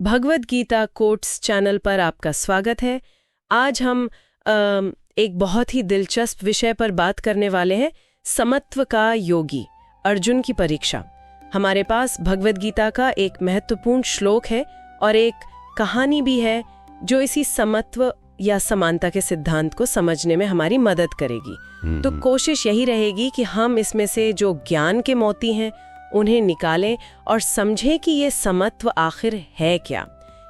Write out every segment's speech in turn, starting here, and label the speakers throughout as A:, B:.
A: Bhagavad Gita quotes channel पर आपका स्वागत है। आज हम एक बहुत ही दिलचस्प विषय पर बात करने वाले हैं, समत्व का योगी, अर्जुन की परीक्षा। हमारे पास भगवद गीता का एक महत्वपूर्ण श्लोक है और एक कहानी भी है जो इसी समत्व या समानता के सिद्धांत को समझने में हमारी मदद करेगी। तो कोशिश यही रहेगी कि हम इसमें से जो ज्ञान के मोती हैं उन्हें निकालें और समझें कि ये समत्व आखिर है क्या,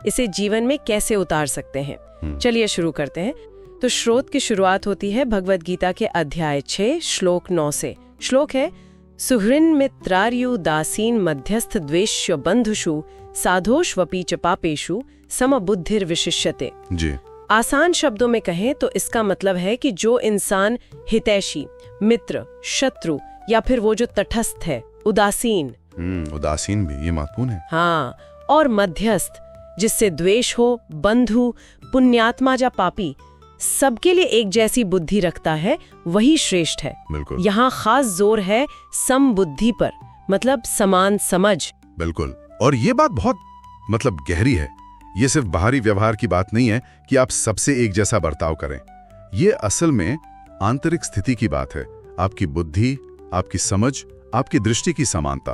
A: इसे जीवन में कैसे उतार सकते हैं। चलिए शुरू करते हैं। तो श्रोत की शुरुआत होती है भगवद गीता के अध्याय 6 श्लोक 9 से। श्लोक है, सुहृन् मित्रार्यु दासीन मध्यस्थ द्वेष्य बंधुषु साधोष्वपि च पापेषु समबुद्धिर विशिष्यते। जी। आसान शब्दों में कहें तो इसका मतलब है कि जो इंसान हितैषी, मित्र, शत्रु या फिर वो जो तटस्थ है, उदासीन
B: उदासीन भी ये महत्वपूर्ण है।
A: हाँ, और मध्यस्थ, जिससे द्वेष हो, बंधु, पुण्यात्मा या पापी, सबके लिए एक जैसी बुद्धि रखता है, वही श्रेष्ठ है।
B: बिल्कुल।
A: यहाँ खास जोर है समबुद्धि पर, मतलब समान समझ।
B: बिल्कुल। और ये बात बहुत गहरी है। ये सिर्फ बाहरी व्यवहार की बात नहीं है कि आप सबसे एक जैसा बर्ताव करें। ये असल में आंतरिक स्थिति की बात है। आपकी बुद्धि, आपकी समझ, आपकी दृष्टि की समानता।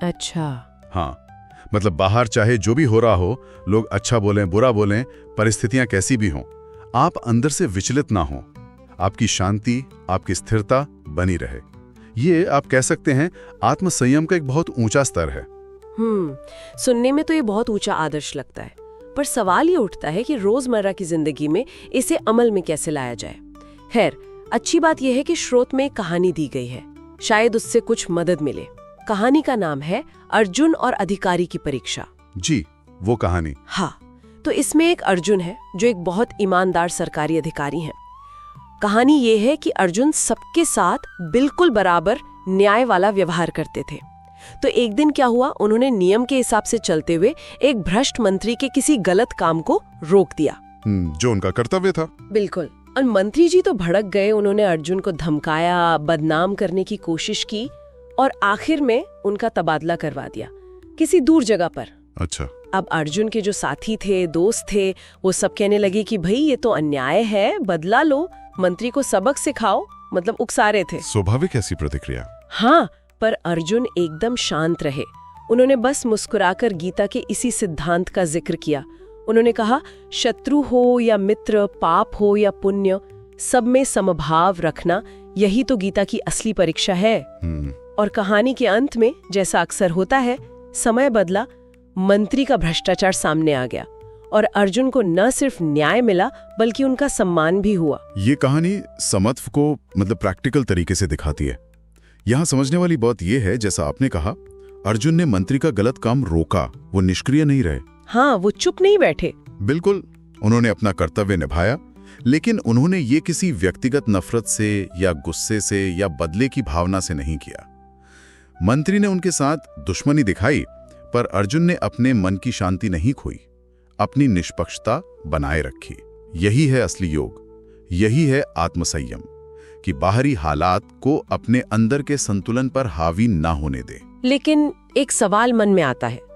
A: अच्छा।
B: हाँ, बाहर चाहे जो भी हो रहा हो, लोग अच्छा बोलें, बुरा बोलें, परिस्थितियां कैसी भी हों, आप अंदर से विचलित ना हो। आपकी शांति, आपकी स्थिरता बनी रहे। ये आप कह सकते हैं आत्मसंयम का एक बहुत ऊंचा स्तर है।
A: सुनने में तो ये बहुत ऊंचा आदर्श लगता है, पर सवाल ये उठता है कि रोजमर्रा की जिंदगी में इसे अमल में कैसे लाया जाए। खैर, अच्छी बात यह है कि श्रोत में कहानी दी गई है, शायद उससे कुछ मदद मिले। कहानी का नाम है अर्जुन और अधिकारी की परीक्षा।
B: जी, वो कहानी।
A: हाँ, तो इसमें एक अर्जुन है जो एक बहुत ईमानदार सरकारी अधिकारी हैं। कहानी ये है कि अर्जुन सबके साथ बिल्कुल बराबर न्याय वाला व्यवहार करते थे। तो एक दिन क्या हुआ, उन्होंने नियम के हिसाब से चलते हुए एक भ्रष्ट मंत्री के किसी गलत काम को रोक दिया,
B: जो उनका कर्तव्य था।
A: बिल्कुल। और मंत्री जी तो भड़क गए, उन्होंने अर्जुन को धमकाया, बदनाम करने की कोशिश की और आखिर में उनका तबादला करवा दिया किसी दूर जगह पर।
B: अच्छा।
A: अब अर्जुन के जो साथी थे, दोस्त थे, वो सब कहने लगे कि भाई ये तो अन्याय है, बदला लो, मंत्री को सबक सिखाओ, उकसा रहे थे।
B: स्वाभाविक ऐसी प्रतिक्रिया।
A: हाँ, पर अर्जुन एकदम शांत रहे। उन्होंने बस मुस्कुराकर गीता के इसी सिद्धांत का जिक्र किया। उन्होंने कहा, शत्रु हो या मित्र, पाप हो या पुण्य, सब में समभाव रखना, यही तो गीता की असली परीक्षा है। और कहानी के अंत में, जैसा अक्सर होता है, समय बदला, मंत्री का भ्रष्टाचार सामने आ गया और अर्जुन को न सिर्फ न्याय मिला बल्कि उनका सम्मान भी हुआ।
B: ये कहानी समत्व को प्रैक्टिकल तरीके से दिखाती है। यहाँ समझने वाली बात यह है, जैसा आपने कहा, अर्जुन ने मंत्री का गलत काम रोका, वो निष्क्रिय नहीं रहे।
A: हाँ, वो चुप नहीं बैठे।
B: बिल्कुल, उन्होंने अपना कर्तव्य निभाया, लेकिन उन्होंने ये किसी व्यक्तिगत नफरत से या गुस्से से या बदले की भावना से नहीं किया। मंत्री ने उनके साथ दुश्मनी दिखाई, पर अर्जुन ने अपने मन की शांति नहीं खोई, अपनी निष्पक्षता बनाए रखी। यही है असली योग, यही है आत्मसंयम, कि बाहरी हालात को अपने अंदर के संतुलन पर हावी ना होने दे।
A: लेकिन एक सवाल मन में आता है,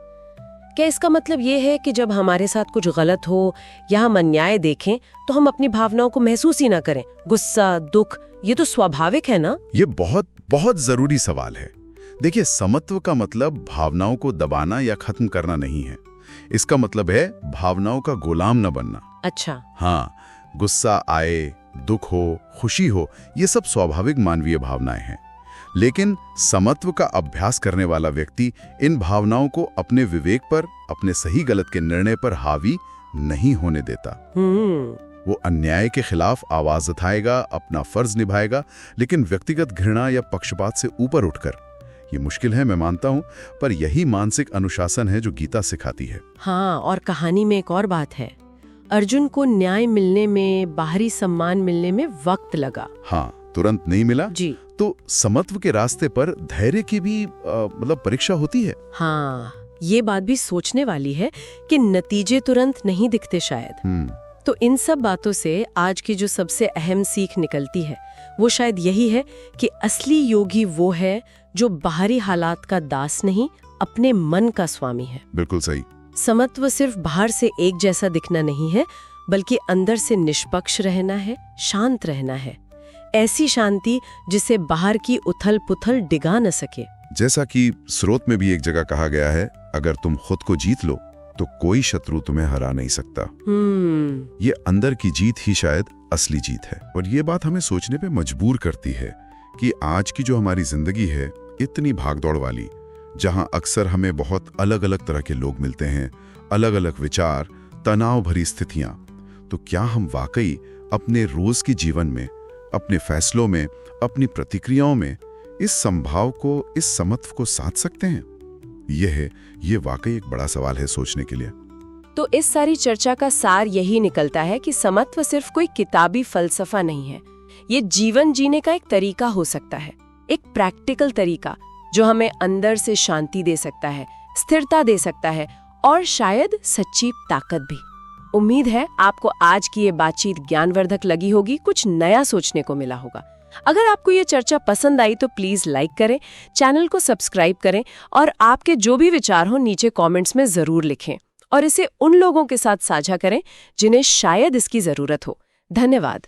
A: क्या इसका मतलब ये है कि जब हमारे साथ कुछ गलत हो या हम अन्याय देखें तो हम अपनी भावनाओं को महसूस ही ना करें? गुस्सा, दुख, ये तो स्वाभाविक है ना?
B: ये बहुत बहुत जरूरी सवाल है। देखिए, समत्व का मतलब भावनाओं को दबाना या खत्म करना नहीं है। इसका मतलब है भावनाओं का गुलाम न बनना।
A: अच्छा।
B: हाँ, गुस्सा आए, दुख हो, खुशी हो, ये सब स्वाभाविक मानवीय भावनाएं हैं। लेकिन समत्व का अभ्यास करने वाला व्यक्ति इन भावनाओं को अपने विवेक पर, अपने सही गलत के निर्णय पर हावी नहीं होने देता। वो अन्याय के खिलाफ आवाज उठाएगा, अपना फर्ज निभाएगा, लेकिन व्यक्तिगत घृणा या पक्षपात से ऊपर उठकर। ये मुश्किल है, मैं मानता हूं, पर यही मानसिक अनुशासन है जो गीता सिखाती है।
A: हाँ, और कहानी में एक और बात है, अर्जुन को न्याय मिलने में, बाहरी सम्मान मिलने में वक्त लगा।
B: हाँ, तुरंत नहीं मिला
A: जी।
B: तो समत्व के रास्ते पर धैर्य की भी परीक्षा होती है।
A: हाँ, ये बात भी सोचने वाली है कि नतीजे तुरंत नहीं दिखते शायद। तो इन सब बातों से आज की जो सबसे अहम सीख निकलती है वो शायद यही है कि असली योगी वो है जो बाहरी हालात का दास नहीं, अपने मन का स्वामी है।
B: बिल्कुल सही।
A: समत्व सिर्फ बाहर से एक जैसा दिखना नहीं है, बल्कि अंदर से निष्पक्ष रहना है, शांत रहना है। ऐसी शांति जिसे बाहर की उथल पुथल डिगा न सके।
B: जैसा कि स्रोत में भी एक जगह कहा गया है, अगर तुम खुद को जीत लो तो कोई शत्रु तुम्हें हरा नहीं सकता। ये अंदर की जीत ही शायद असली जीत है। और ये बात हमें सोचने पे मजबूर करती है कि आज की जो हमारी जिंदगी है, इतनी भागदौड़ वाली, जहां अक्सर हमें बहुत अलग अलग तरह के लोग मिलते हैं, अलग अलग विचार, तनाव भरी स्थितियां, तो क्या हम वाकई अपने रोज के जीवन में, अपने फैसलों में, अपनी प्रतिक्रियाओं में इस संभाव को, इस समत्व को साध सकते हैं? ये वाकई एक बड़ा सवाल है सोचने के लिए।
A: तो इस सारी चर्चा का सार यही निकलता है कि समत्व सिर्फ कोई किताबी फलसफा नहीं है। ये जीवन जीने का एक तरीका हो सकता है, एक प्रैक्टिकल तरीका जो हमें अंदर से शांति दे सकता है, स्थिरता दे सकता है और शायद सच्ची ताकत भी। उम्मीद है आपको आज की ये बातचीत ज्ञानवर्धक लगी होगी, कुछ नया सोचने को मिला होगा। अगर आपको ये चर्चा पसंद आई तो प्लीज लाइक करें, चैनल को सब्सक्राइब करें और आपके जो भी विचार हो नीचे कमेंट्स में जरूर लिखें और इसे उन लोगों के साथ साझा करें जिन्हें शायद इसकी जरूरत हो। धन्यवाद।